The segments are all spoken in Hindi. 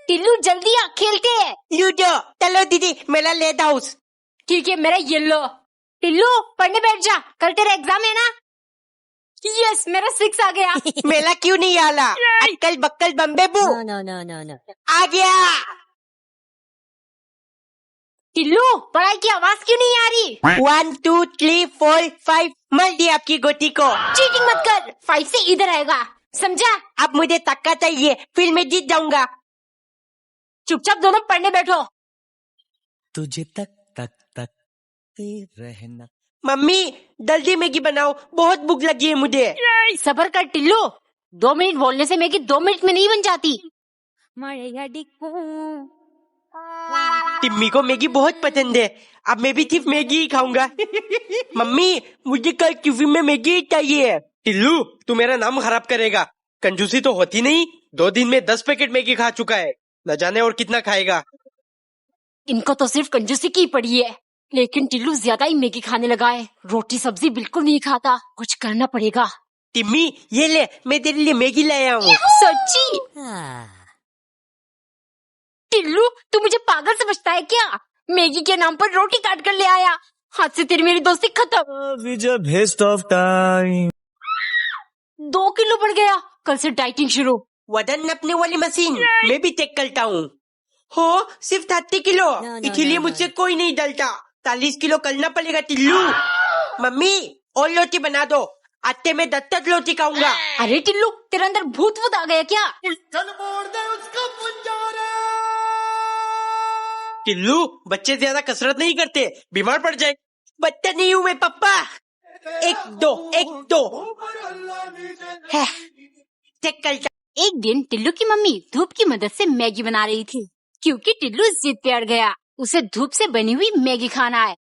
टिल्लू जल्दी आ, खेलते हैं। लूडो। चलो दीदी, मेरा लेट हाउस। ठीक है, मेरा येलो। टिल्लू पढ़ने बैठ जा, कल तेरा एग्जाम है ना। यस, मेरा 6 आ गया। मेरा क्यों नहीं आला? अक्कल बक्कल बम्बे बू। No. आ गया। टिल्लू पढ़ाई की आवाज क्यों नहीं आ रही? 1 2 3 4 5 मर दी आपकी गोटी को। चीटिंग मत कर, 5 से इधर आएगा, समझा? अब मुझे तक्का चाहिए, फिर मैं जीत जाऊंगा। चुपचाप दोनों पढ़ने बैठो। तुझे तक रहना। मम्मी जल्दी मैगी बनाओ, बहुत भूख लगी है मुझे। सबर कर टिल्लू, 2 मिनट बोलने से मैगी 2 मिनट में नहीं बन जाती। टिम्मी को मैगी बहुत पसंद है, अब मैं भी सिर्फ मैगी ही खाऊंगा। मम्मी मुझे कल टिफिन में मैगी ही चाहिए। टिल्लू तू मेरा नाम खराब करेगा, कंजूसी तो होती नहीं। 2 दिन में 10 पैकेट मैगी खा चुका है, न जाने और कितना खाएगा। इनको तो सिर्फ कंजूसी की पड़ी है, लेकिन टिल्लू ज्यादा ही मैगी खाने लगा है। रोटी सब्जी बिल्कुल नहीं खाता, कुछ करना पड़ेगा। टिम्मी ये ले, मैं तेरे लिए मैगी लाया हूँ। सच्ची? टिल्लू तू मुझे पागल समझता है क्या? मैगी के नाम पर रोटी काट कर ले आया, हाथ से तेरी मेरी दोस्ती खत्म। Waste of time. 2 किलो बढ़ गया, कल से डाइटिंग शुरू। वजन नापने वाली मशीन मैं भी चेक करता हूँ। हो सिर्फ 30 किलो, इसीलिए मुझसे कोई नहीं डलता। 40 किलो करना पड़ेगा टिल्लू। मम्मी और रोटी बना दो, आटे में 10 रोटी खाऊंगा। अरे टिल्लू तेरे अंदर भूत आ गया क्या? टिल्लू बच्चे ज्यादा कसरत नहीं करते, बीमार पड़ जाए। बच्चा नहीं हूँ मैं पप्पा। 1 2 1 2 चेक करता। एक दिन टिल्लू की मम्मी धूप की मदद से मैगी बना रही थी, क्योंकि टिल्लू जिद पे अड़ गया, उसे धूप से बनी हुई मैगी खाना है।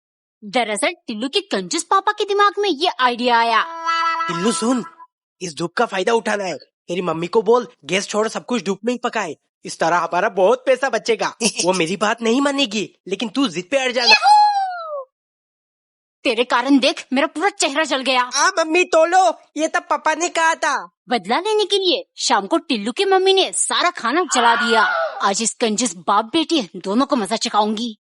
दरअसल टिल्लू के कंजूस पापा के दिमाग में ये आइडिया आया। टिल्लू सुन, इस धूप का फायदा उठाना है। तेरी मम्मी को बोल गैस छोड़ सब कुछ धूप में ही पकाए, इस तरह हमारा बहुत पैसा बचेगा। वो मेरी बात नहीं मानेगी, लेकिन तू जिद पे अड़ जाना। तेरे कारण देख मेरा पूरा चेहरा जल गया। मम्मी तोलो, ये तब पापा ने कहा था। बदला लेने के लिए शाम को टिल्लू की मम्मी ने सारा खाना जला दिया। आज इस कंजूस बाप बेटी दोनों को मजा चखाऊंगी।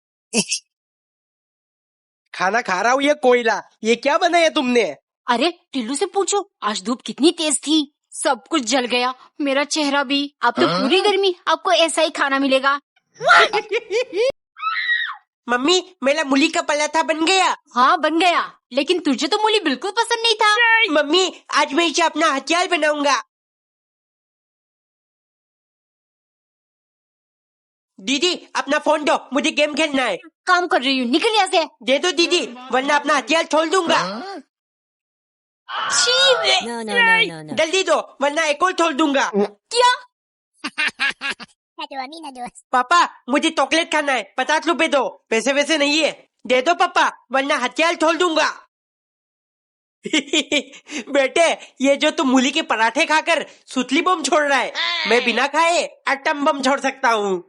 खाना खा रहा हूँ ये कोयला, ये क्या बनाया तुमने? अरे टिल्लू से पूछो आज धूप कितनी तेज थी। सब कुछ जल गया, मेरा चेहरा भी। अब तो पूरी गर्मी आपको ऐसा ही खाना मिलेगा। मम्मी मेरा मूली का पराठा बन गया। हाँ बन गया, लेकिन तुझे तो मूली बिल्कुल पसंद नहीं था। मम्मी आज मैं इसे अपना हथियार बनाऊंगा। दीदी अपना फोन दो, मुझे गेम खेलना है। काम कर रही हूँ, निकल यहाँ से। दे दो दीदी, वरना अपना हथियार छोड़ दूंगा। No. जल्दी दो, वरना एक और छोड़ दूंगा। क्या? पापा मुझे चॉकलेट खाना है, 50 रुपए दो। पैसे वैसे नहीं है, दे दो पापा, वरना हथियार छोड़ दूंगा। बेटे ये जो तुम मूली के पराठे खाकर सुतली बम छोड़ रहा है, मैं बिना खाए एटम बम छोड़ सकता हूँ।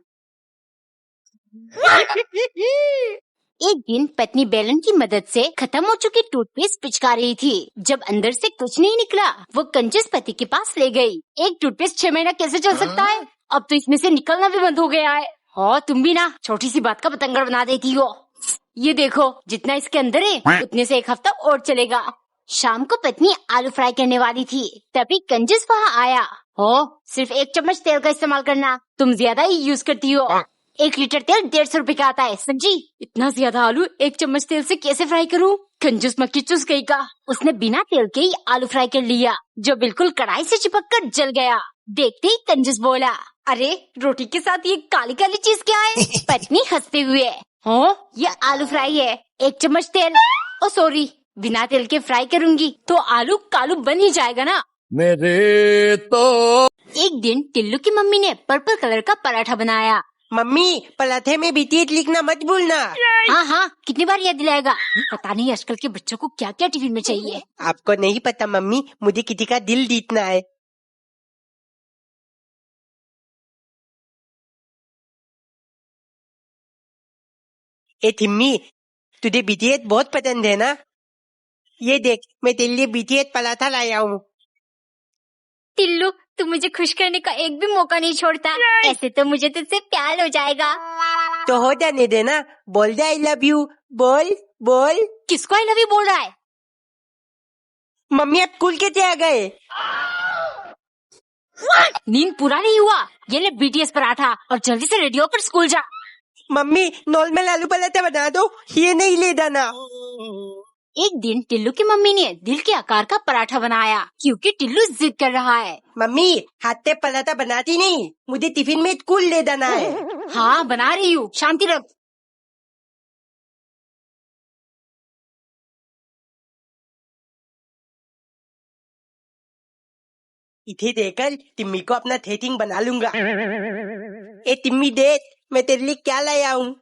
एक दिन पत्नी बैलन की मदद से खत्म हो चुकी टूथपेस्ट पिचका रही थी। जब अंदर से कुछ नहीं निकला, वो कंजूस पति के पास ले गई। एक टूथपेस्ट 6 महीना कैसे चल सकता है? अब तो इसमें से निकलना भी बंद हो गया है। हाँ तुम भी ना छोटी सी बात का पतंगड़ बना देती हो। ये देखो जितना इसके अंदर है उतने से 1 हफ्ता और चलेगा। शाम को पत्नी आलू फ्राई करने वाली थी, तभी कंजूस वहाँ आया। हो सिर्फ 1 चम्मच तेल का इस्तेमाल करना, तुम ज्यादा ही यूज करती हो। 1 लीटर तेल 150 रुपए का आता है, समझी? इतना ज्यादा आलू 1 चम्मच तेल से कैसे फ्राई करूँ? कंजूस मक्खी चूस गई का। उसने बिना तेल के ही आलू फ्राई कर लिया, जो बिल्कुल कढ़ाई से चिपक कर जल गया। देखते ही कंजूस बोला, अरे रोटी के साथ ये काली काली चीज क्या है? पत्नी हंसते हुए, हो ये आलू फ्राई है, 1 चम्मच तेल। ओ सॉरी, बिना तेल के फ्राई करूंगी तो आलू कालू बन ही जाएगा ना। मेरे तो एक दिन टिल्लू की मम्मी ने पर्पल कलर का पराठा बनाया। मम्मी पराठे में बीटीएच लिखना मत भूलना। हाँ कितनी बार याद दिलाएगा? पता नहीं आजकल के बच्चों को क्या क्या टिफिन में चाहिए। आपको नहीं पता मम्मी, मुझे किसी का दिल जीतना है। ए थिम्मी, तुझे बीटीएच बहुत पसंद है ना? ये देख मैं तेरे लिए बीटीएच पराठा लाया हूँ। टिल्लू तू मुझे खुश करने का एक भी मौका नहीं छोड़ता। ऐसे तो मुझे तुझसे प्यार हो जाएगा। तो हो जाने देना, बोल दे आई लव यू। बोल बोल। किसको आई लव यू बोल रहा है? मम्मी आप स्कूल कैसे आ गए? नींद पूरा नहीं हुआ? ये ले BTS पराठा और जल्दी से रेडी होकर स्कूल जा। मम्मी नॉर्मल आलू पराठा बना दो, ये नहीं ले जाना। एक दिन टिल्लू की मम्मी ने दिल के आकार का पराठा बनाया क्योंकि टिल्लू जिद कर रहा है। मम्मी हाथ से पराठा बनाती नहीं, मुझे टिफिन में स्कूल ले जाना है। हाँ बना रही हूँ, शांति रख। इथे देकर टिम्मी को अपना थेटिंग बना लूंगा। ए टिम्मी देख, मैं तेरे लिए क्या लाया हूँ।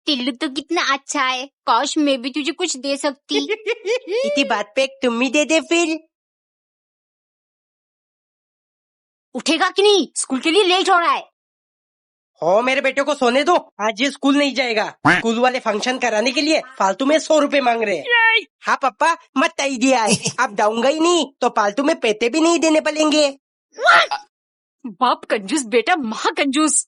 टिल्लू तो कितना अच्छा है, काश मैं भी तुझे कुछ दे सकती। इसी बात पे एक टिम्मी दे दे फिर। उठेगा कि नहीं? स्कूल के लिए लेट हो रहा है। हो मेरे बेटे को सोने दो, आज ये स्कूल नहीं जाएगा। स्कूल वाले फंक्शन कराने के लिए फालतू में 100 रुपए मांग रहे हैं। हाँ पापा मत आइडिया है, अब जाऊंगा ही नहीं तो फालतू में पैसे भी नहीं देने पड़ेंगे। बाप कंजूस, बेटा महा कंजूस।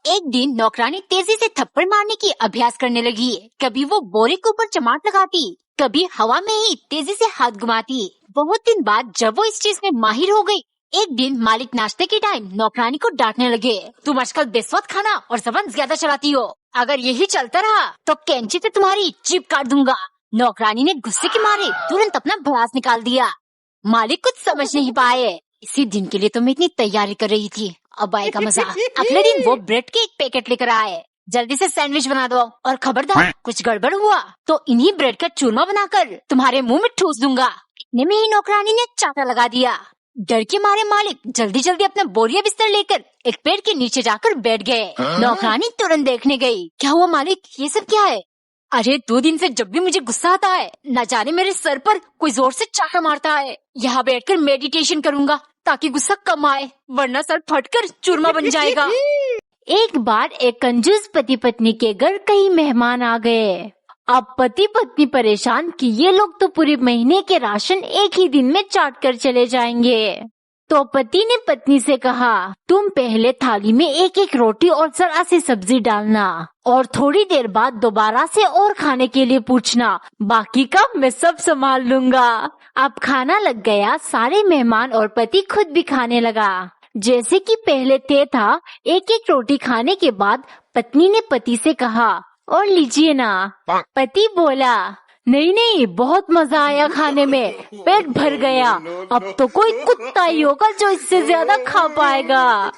एक दिन नौकरानी तेजी से थप्पड़ मारने की अभ्यास करने लगी। कभी वो बोरे के ऊपर चमाट लगाती, कभी हवा में ही तेजी से हाथ घुमाती। बहुत दिन बाद जब वो इस चीज में माहिर हो गई, एक दिन मालिक नाश्ते के टाइम नौकरानी को डांटने लगे, तुम आजकल बेस्वाद खाना और जबान ज्यादा चलाती हो, अगर यही चलता रहा तो कैंची से तुम्हारी जीभ काट दूंगा। नौकरानी ने गुस्से के मारे तुरंत अपना भड़ास निकाल दिया। मालिक कुछ समझ नहीं पाए। इसी दिन के लिए तो मैं इतनी तैयारी कर रही थी, अब आएगा मजा। अगले दिन वो ब्रेड के एक पैकेट लेकर आए। जल्दी से सैंडविच बना दो और खबरदार कुछ गड़बड़ हुआ तो इन्हीं ब्रेड का चूरमा बनाकर तुम्हारे मुंह में ठूस दूंगा। इतने में ही नौकरानी ने चाटा लगा दिया। डर के मारे मालिक जल्दी जल्दी अपना बोरिया बिस्तर लेकर एक पेड़ के नीचे जाकर बैठ गए। नौकरानी तुरंत देखने गई। क्या हुआ मालिक, ये सब क्या है? अरे 2 दिन से जब भी मुझे गुस्सा आता है, न जाने मेरे सर पर कोई जोर से चाटा मारता है। यहाँ बैठकर मेडिटेशन करूंगा ताकि गुस्सा कम आए, वरना सर फटकर चूरमा बन जाएगा। एक बार एक कंजूस पति पत्नी के घर कई मेहमान आ गए। अब पति पत्नी परेशान कि ये लोग तो पूरे महीने के राशन एक ही दिन में चाट कर चले जाएंगे। तो पति ने पत्नी से कहा, तुम पहले थाली में एक एक रोटी और जरा सी सब्जी डालना और थोड़ी देर बाद दोबारा से और खाने के लिए पूछना, बाकी का मैं सब संभाल लूंगा। अब खाना लग गया, सारे मेहमान और पति खुद भी खाने लगा। जैसे कि पहले तय था, एक एक रोटी खाने के बाद पत्नी ने पति से कहा, और लीजिए ना। पति बोला, नहीं नहीं बहुत मजा आया खाने में, पेट भर गया, अब तो कोई कुत्ता ही होगा जो इससे ज्यादा खा पाएगा।